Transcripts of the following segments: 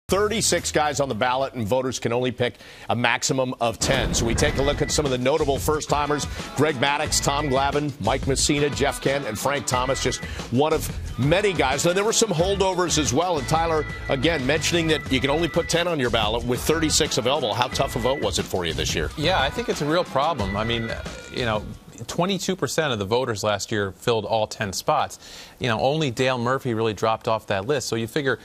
36 guys on the ballot, and voters can only pick a maximum of 10. So we take a look at some of the notable first-timers. Greg Maddux, Tom Glavine, Mike Messina, Jeff Kent, and Frank Thomas, just one of many guys. And there were some holdovers as well. And Tyler, again, mentioning that you can only put 10 on your ballot with 36 available. How tough a vote was it for you this year? Yeah, I think it's a real problem. I mean, 22% of the voters last year filled all 10 spots. Only Dale Murphy really dropped off that list. So you figure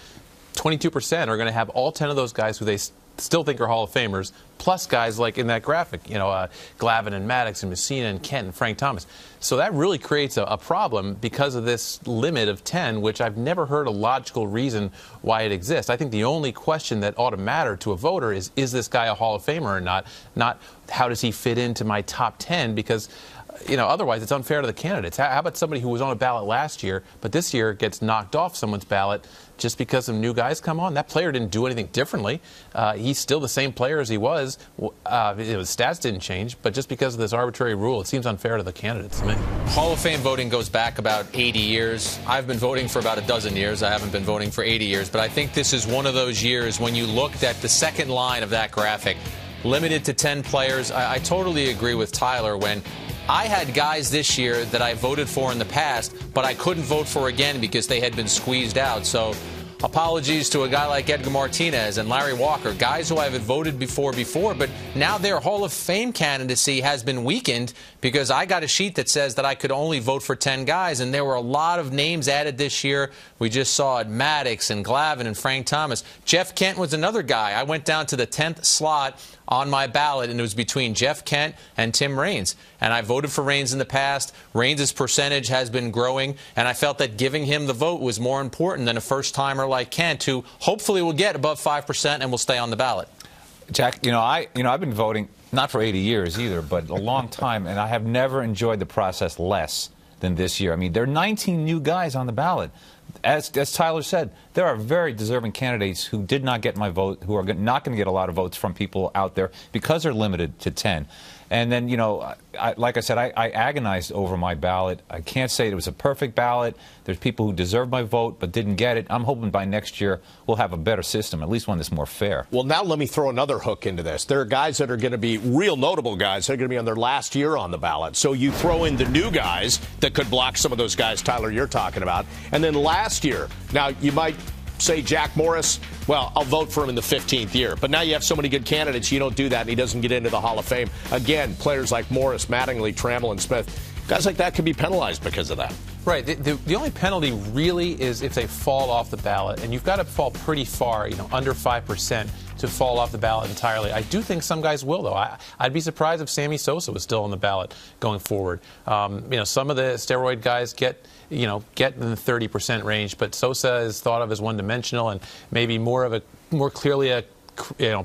22% are going to have all 10 of those guys who they still think are Hall of Famers, plus guys like in that graphic, Glavine and Maddux and Messina and Kent and Frank Thomas. So that really creates a problem because of this limit of 10, which I've never heard a logical reason why it exists. I think the only question that ought to matter to a voter is this guy a Hall of Famer or not? Not how does he fit into my top 10, because otherwise it's unfair to the candidates. How about somebody who was on a ballot last year, but this year gets knocked off someone's ballot just because some new guys come on? That player didn't do anything differently. He's still the same player as he was. His stats didn't change, but just because of this arbitrary rule, it seems unfair to the candidates to me. Hall of Fame voting goes back about 80 years. I've been voting for about a dozen years. I haven't been voting for 80 years, but I think this is one of those years when you looked at the second line of that graphic, limited to 10 players. I totally agree with Tyler when I had guys this year that I voted for in the past, but I couldn't vote for again because they had been squeezed out. So apologies to a guy like Edgar Martinez and Larry Walker, guys who I have voted before, but now their Hall of Fame candidacy has been weakened because I got a sheet that says that I could only vote for 10 guys, and there were a lot of names added this year. We just saw it, Maddux and Glavine and Frank Thomas. Jeff Kent was another guy. I went down to the 10th slot on my ballot, and it was between Jeff Kent and Tim Raines. And I voted for Raines in the past. Raines' percentage has been growing, and I felt that giving him the vote was more important than a first-timer like Kent, who hopefully will get above 5% and will stay on the ballot. Jack, I've been voting not for 80 years either, but a long time, and I have never enjoyed the process less than this year. I mean, there are 19 new guys on the ballot. As Tyler said, there are very deserving candidates who did not get my vote, who are not going to get a lot of votes from people out there because they're limited to 10. And then, like I said, I agonized over my ballot. I can't say it was a perfect ballot. There's people who deserve my vote but didn't get it. I'm hoping by next year we'll have a better system, at least one that's more fair. Well, now let me throw another hook into this. There are guys that are going to be real notable guys that are going to be on their last year on the ballot. So you throw in the new guys that could block some of those guys, Tyler, you're talking about. And then last year, now you might say Jack Morris, well, I'll vote for him in the 15th year. But now you have so many good candidates, you don't do that, and he doesn't get into the Hall of Fame. Again, players like Morris, Mattingly, Trammell, and Smith, guys like that could be penalized because of that. Right. The only penalty really is if they fall off the ballot, and you've got to fall pretty far, under 5%. To fall off the ballot entirely. I do think some guys will, though. I'd be surprised if Sammy Sosa was still on the ballot going forward. Some of the steroid guys get in the 30% range, but Sosa is thought of as one-dimensional and maybe more clearly a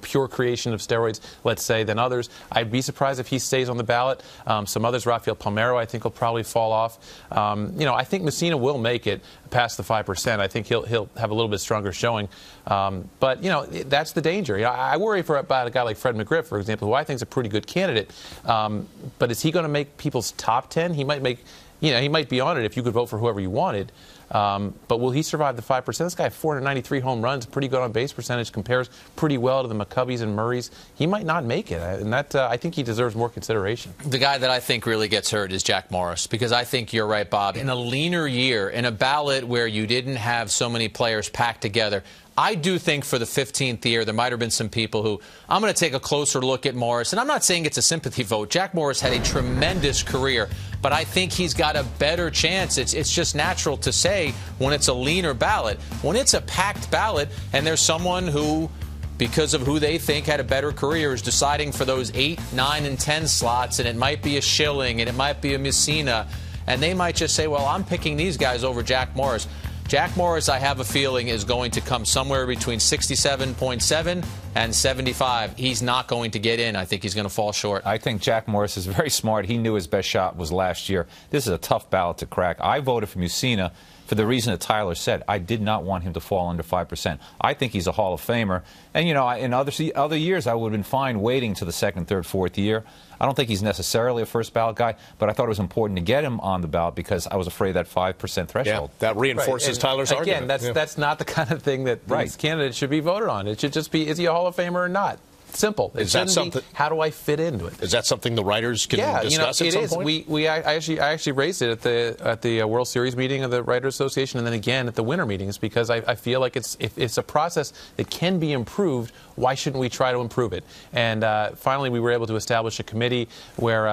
pure creation of steroids, let's say, than others. I'd be surprised if he stays on the ballot. Some others, Rafael Palmeiro, I think will probably fall off. I think Messina will make it past the 5%. I think he'll have a little bit stronger showing. But that's the danger. I worry about a guy like Fred McGriff, for example, who I think is a pretty good candidate. But is he going to make people's top 10? He might make. He might be on it if you could vote for whoever you wanted. But will he survive the 5%? This guy had 493 home runs, pretty good on base percentage, compares pretty well to the McCubbys and Murrays. He might not make it, and that I think he deserves more consideration. The guy that I think really gets hurt is Jack Morris, because I think you're right, Bob. In a leaner year, in a ballot where you didn't have so many players packed together, I do think for the 15th year, there might have been some people who, I'm going to take a closer look at Morris. And I'm not saying it's a sympathy vote. Jack Morris had a tremendous career, but I think he's got a better chance. It's just natural to say when it's a leaner ballot. When it's a packed ballot and there's someone who, because of who they think had a better career, is deciding for those 8, 9, and 10 slots, and it might be a Schilling and it might be a Messina, and they might just say, well, I'm picking these guys over Jack Morris. Jack Morris, I have a feeling, is going to come somewhere between 67.7 and 75, he's not going to get in. I think he's going to fall short. I think Jack Morris is very smart. He knew his best shot was last year. This is a tough ballot to crack. I voted for Mussina for the reason that Tyler said. I did not want him to fall under 5%. I think he's a Hall of Famer. And, you know, in other years, I would have been fine waiting to the second, third, fourth year. I don't think he's necessarily a first ballot guy, but I thought it was important to get him on the ballot because I was afraid of that 5% threshold. Yeah, that reinforces Tyler's argument. Again, that's not the kind of thing that these candidates should be voted on. It should just be, is he a Hall of Famer or not? Simple. Is that something? How do I fit into it? Is that something the writers can discuss at some point? I actually raised it at the World Series meeting of the Writers Association, and then again at the winter meetings, because I feel like if it's a process that can be improved, why shouldn't we try to improve it? And finally, we were able to establish a committee where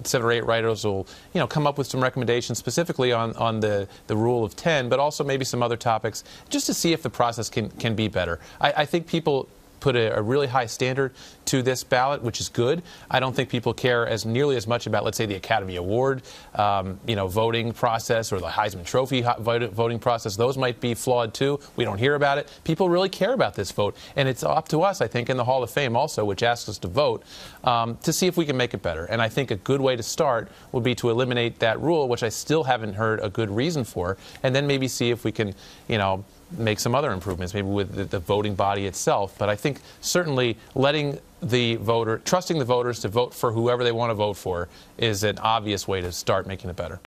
7 or 8 writers will come up with some recommendations specifically on the rule of 10, but also maybe some other topics, just to see if the process can be better. I think people put a really high standard to this ballot, which is good. I don't think people care nearly as much about, let's say, the Academy Award, voting process, or the Heisman Trophy voting process. Those might be flawed too. We don't hear about it. People really care about this vote, and it's up to us, I think, in the Hall of Fame also, which asks us to vote, to see if we can make it better. And I think a good way to start would be to eliminate that rule, which I still haven't heard a good reason for, and then maybe see if we can, make some other improvements, maybe with the voting body itself. But I think certainly trusting the voters to vote for whoever they want to vote for is an obvious way to start making it better.